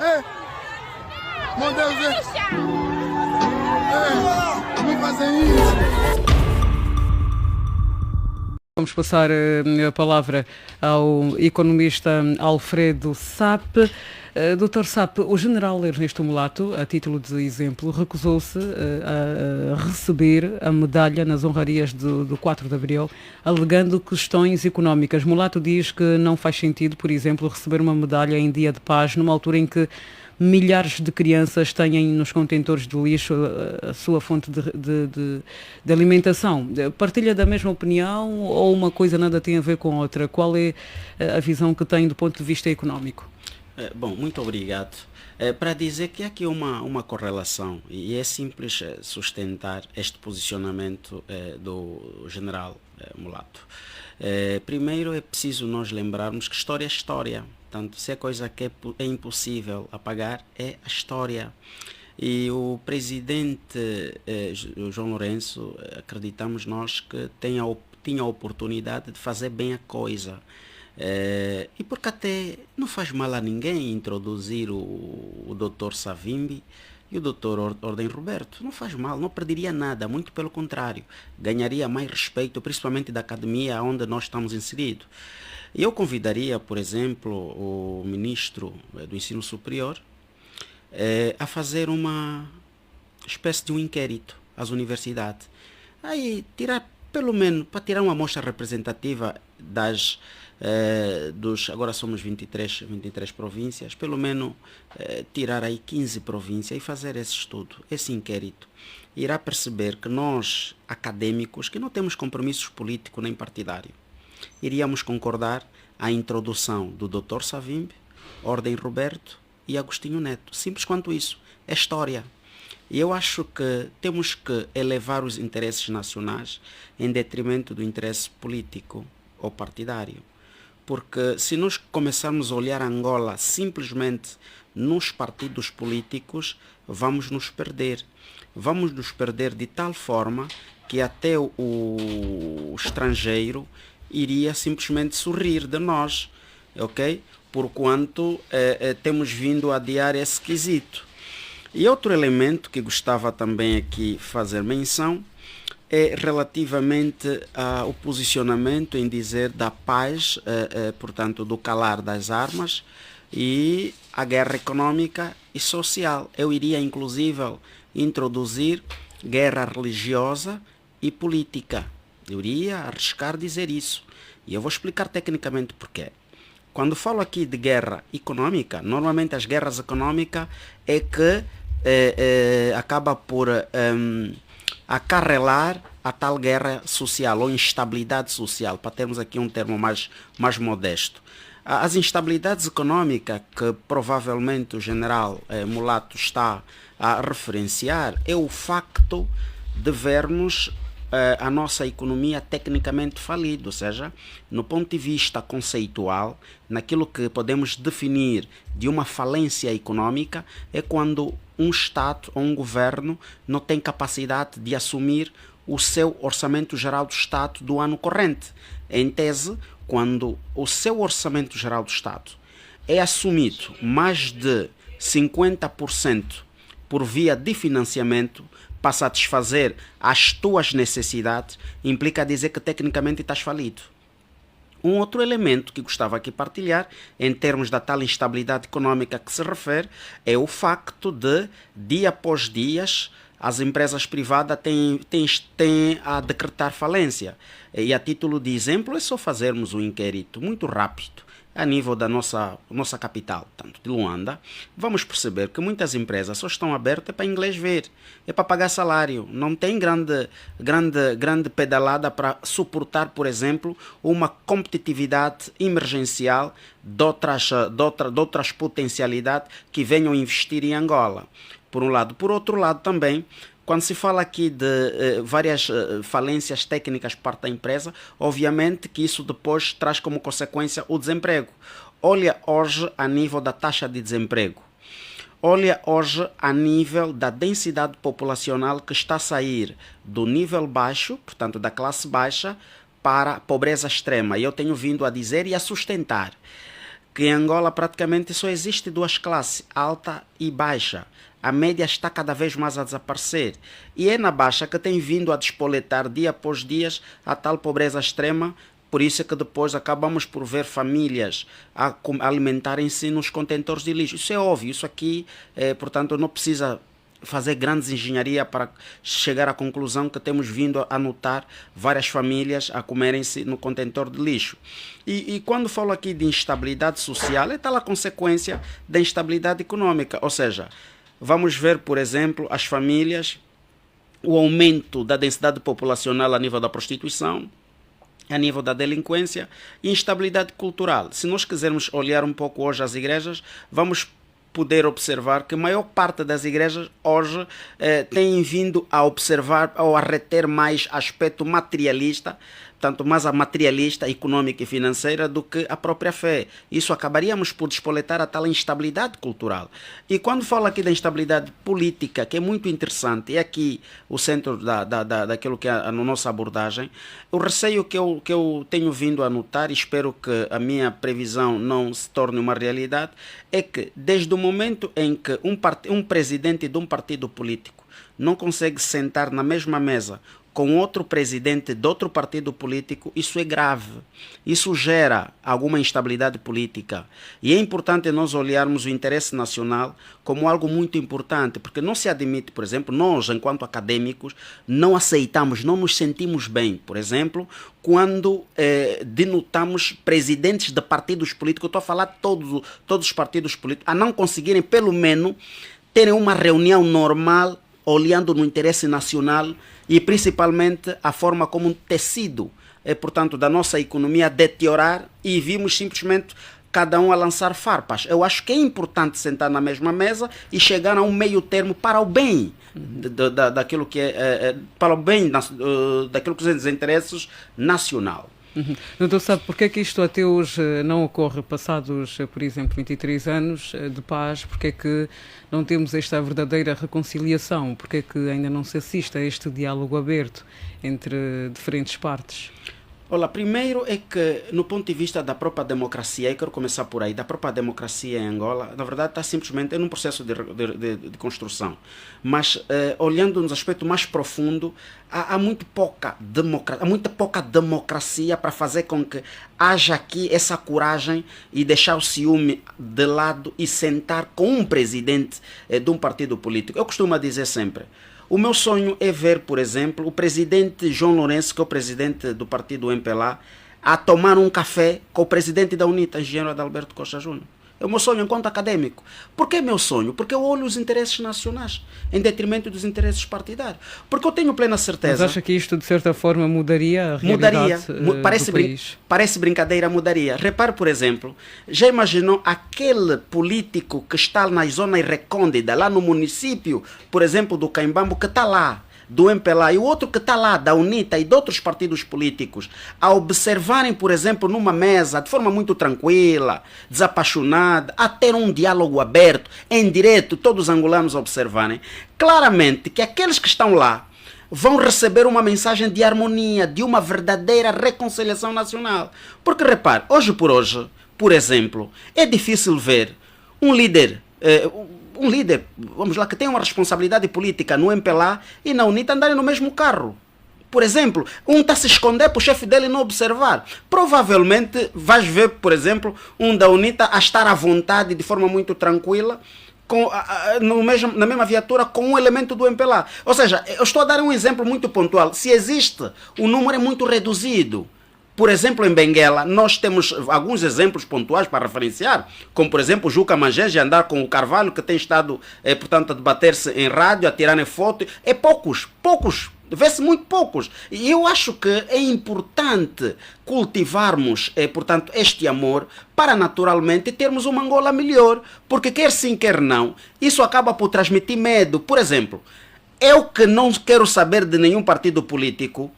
Meu Deus, não fazem isso. Vamos passar a palavra ao economista Alfredo Sap. Dr. Sap, o general Ernesto Mulato, a título de exemplo, recusou-se a receber a medalha nas honrarias do 4 de Abril, alegando questões económicas. Mulato diz que não faz sentido, por exemplo, receber uma medalha em dia de paz, numa altura em que milhares de crianças têm nos contentores de lixo a sua fonte de alimentação. Partilha da mesma opinião ou uma coisa nada tem a ver com outra? Qual é a visão que tem do ponto de vista económico? Bom, muito obrigado. Para dizer que há aqui uma correlação e é simples sustentar este posicionamento do general Mulato. Primeiro é preciso nós lembrarmos que história é história. Portanto, se é coisa que é impossível apagar, é a história. E o presidente João Lourenço, acreditamos nós que tinha a oportunidade de fazer bem a coisa. E porque até não faz mal a ninguém introduzir o Dr. Savimbi e o Dr. Ordem Roberto. Não faz mal, não perderia nada, muito pelo contrário. Ganharia mais respeito, principalmente da academia onde nós estamos inseridos. Eu convidaria, por exemplo, o ministro do Ensino Superior a fazer uma espécie de um inquérito às universidades. Aí tirar, pelo menos, para tirar uma amostra representativa agora somos 23 províncias, pelo menos tirar aí 15 províncias e fazer esse estudo, esse inquérito. Irá perceber que nós, acadêmicos, que não temos compromissos políticos nem partidários, iríamos concordar a introdução do Dr. Savimbi, Ordem Roberto e Agostinho Neto. Simples quanto isso. É história. E eu acho que temos que elevar os interesses nacionais em detrimento do interesse político ou partidário. Porque se nós começarmos a olhar Angola simplesmente nos partidos políticos, vamos nos perder. Vamos nos perder de tal forma que até o estrangeiro iria simplesmente sorrir de nós, ok? Porquanto temos vindo a adiar esse quesito. E outro elemento que gostava também aqui fazer menção é relativamente ao posicionamento em dizer da paz, portanto do calar das armas e a guerra econômica e social. Eu iria inclusive introduzir guerra religiosa e política. Eu iria arriscar dizer isso. E eu vou explicar tecnicamente porquê. Quando falo aqui de guerra econômica, normalmente as guerras econômicas é que acaba por acarrelar a tal guerra social ou instabilidade social, para termos aqui um termo mais modesto. As instabilidades econômicas que provavelmente o general Mulato está a referenciar é o facto de vermos a nossa economia tecnicamente falida, ou seja, no ponto de vista conceitual, naquilo que podemos definir de uma falência econômica, é quando um Estado ou um governo não tem capacidade de assumir o seu orçamento geral do Estado do ano corrente. Em tese, quando o seu orçamento geral do Estado é assumido mais de 50% por via de financiamento, para satisfazer as tuas necessidades, implica dizer que tecnicamente estás falido. Um outro elemento que gostava aqui de partilhar, em termos da tal instabilidade econômica que se refere, é o facto de, dia após dia, as empresas privadas têm a decretar falência. E a título de exemplo, é só fazermos um inquérito muito rápido a nível da nossa capital, tanto de Luanda, vamos perceber que muitas empresas só estão abertas para inglês ver, é para pagar salário, não tem grande pedalada para suportar, por exemplo, uma competitividade emergencial de outras potencialidades que venham investir em Angola, por um lado. Por outro lado também, quando se fala aqui de várias falências técnicas por parte da empresa, obviamente que isso depois traz como consequência o desemprego. Olha hoje a nível da taxa de desemprego. Olha hoje a nível da densidade populacional que está a sair do nível baixo, portanto da classe baixa, para a pobreza extrema. E eu tenho vindo a dizer e a sustentar que em Angola praticamente só existe duas classes, alta e baixa. A média está cada vez mais a desaparecer. E é na baixa que tem vindo a despoletar dia após dia a tal pobreza extrema. Por isso é que depois acabamos por ver famílias a alimentarem-se nos contentores de lixo. Isso é óbvio, isso aqui, portanto, não precisa fazer grandes engenharia para chegar à conclusão que temos vindo a notar várias famílias a comerem-se no contentor de lixo. E quando falo aqui de instabilidade social, é tal a consequência da instabilidade econômica. Ou seja, vamos ver, por exemplo, as famílias, o aumento da densidade populacional a nível da prostituição, a nível da delinquência e instabilidade cultural. Se nós quisermos olhar um pouco hoje as igrejas, vamos poder observar que a maior parte das igrejas hoje têm vindo a observar ou a reter mais aspecto materialista, tanto mais a materialista, econômica e financeira do que a própria fé. Isso acabaríamos por despoletar a tal instabilidade cultural. E quando falo aqui da instabilidade política, que é muito interessante, é aqui o centro daquilo que é a nossa abordagem, o receio que eu tenho vindo a notar, e espero que a minha previsão não se torne uma realidade, é que desde o momento em que um presidente de um partido político não consegue sentar na mesma mesa com outro presidente de outro partido político, isso é grave. Isso gera alguma instabilidade política. E é importante nós olharmos o interesse nacional como algo muito importante, porque não se admite, por exemplo, nós, enquanto acadêmicos, não aceitamos, não nos sentimos bem, por exemplo, quando denotamos presidentes de partidos políticos, eu estou a falar de todos os partidos políticos, a não conseguirem, pelo menos, terem uma reunião normal, olhando no interesse nacional e principalmente a forma como um tecido, portanto, da nossa economia deteriorar e vimos simplesmente cada um a lançar farpas. Eu acho que é importante sentar na mesma mesa e chegar a um meio termo para o bem daquilo que para o bem daquilo que são os interesses nacional. Doutor, sabe porque é que isto até hoje não ocorre, passados, por exemplo, 23 anos de paz? Porque é que não temos esta verdadeira reconciliação? Porque é que ainda não se assiste a este diálogo aberto entre diferentes partes? Olha, primeiro é que, no ponto de vista da própria democracia, eu quero começar por aí, da própria democracia em Angola, na verdade está simplesmente num processo de construção. Mas, olhando nos aspectos mais profundos, há muito pouca democracia para fazer com que haja aqui essa coragem e deixar o ciúme de lado e sentar com um presidente de um partido político. Eu costumo dizer sempre, o meu sonho é ver, por exemplo, o presidente João Lourenço, que é o presidente do partido MPLA, a tomar um café com o presidente da UNITA, engenheiro Adalberto Costa Júnior. É o meu sonho enquanto acadêmico. Por que meu sonho? Porque eu olho os interesses nacionais em detrimento dos interesses partidários. Porque eu tenho plena certeza... Mas acha que isto, de certa forma, mudaria a realidade do país? Parece brincadeira, mudaria. Repare, por exemplo, já imaginou aquele político que está na zona recôndita, lá no município, por exemplo, do Caimbambo, que está lá, do MPLA, e o outro que está lá, da UNITA e de outros partidos políticos, a observarem, por exemplo, numa mesa, de forma muito tranquila, desapaixonada, a ter um diálogo aberto, em direto, todos os angolanos observarem, claramente que aqueles que estão lá vão receber uma mensagem de harmonia, de uma verdadeira reconciliação nacional. Porque, repare, hoje por hoje, por exemplo, é difícil ver um líder, vamos lá, que tem uma responsabilidade política no MPLA e na UNITA andarem no mesmo carro. Por exemplo, um está a se esconder para o chefe dele não observar. Provavelmente vais ver, por exemplo, um da UNITA a estar à vontade, de forma muito tranquila, na mesma viatura com um elemento do MPLA. Ou seja, eu estou a dar um exemplo muito pontual. Se existe, o número é muito reduzido. Por exemplo, em Benguela, nós temos alguns exemplos pontuais para referenciar, como, por exemplo, o Juca Mangenje andar com o Carvalho, que tem estado, portanto, a debater-se em rádio, a tirarem foto. É poucos, vê-se muito poucos. E eu acho que é importante cultivarmos, portanto, este amor para, naturalmente, termos uma Angola melhor. Porque, quer sim, quer não, isso acaba por transmitir medo. Por exemplo, eu que não quero saber de nenhum partido político,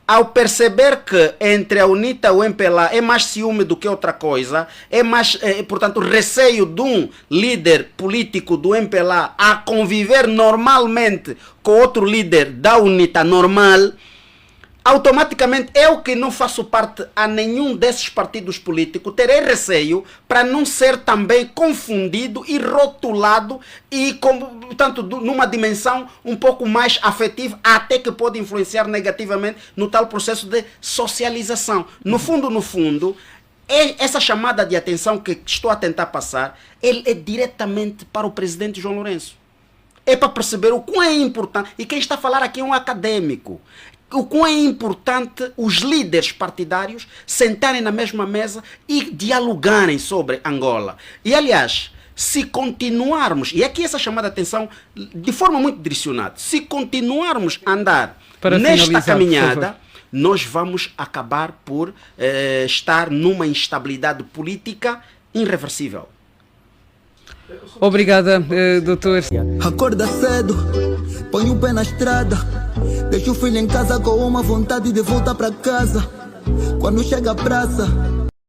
ao perceber que entre a UNITA e o MPLA é mais ciúme do que outra coisa, é mais, portanto, receio de um líder político do MPLA a conviver normalmente com outro líder da UNITA normal, automaticamente eu, que não faço parte a nenhum desses partidos políticos, terei receio para não ser também confundido e rotulado e, portanto, numa dimensão um pouco mais afetiva, até que pode influenciar negativamente no tal processo de socialização. No fundo, essa chamada de atenção que estou a tentar passar, ele é diretamente para o presidente João Lourenço. É para perceber o quão é importante, e quem está a falar aqui é um acadêmico, o quão é importante os líderes partidários sentarem na mesma mesa e dialogarem sobre Angola. E, aliás, se continuarmos, e aqui essa chamada de atenção de forma muito direcionada, se continuarmos a andar nesta caminhada, nós vamos acabar por estar numa instabilidade política irreversível. Obrigada, doutor. Acorda cedo, põe o pé na estrada, deixa o filho em casa com uma vontade de voltar para casa. Quando chega a praça,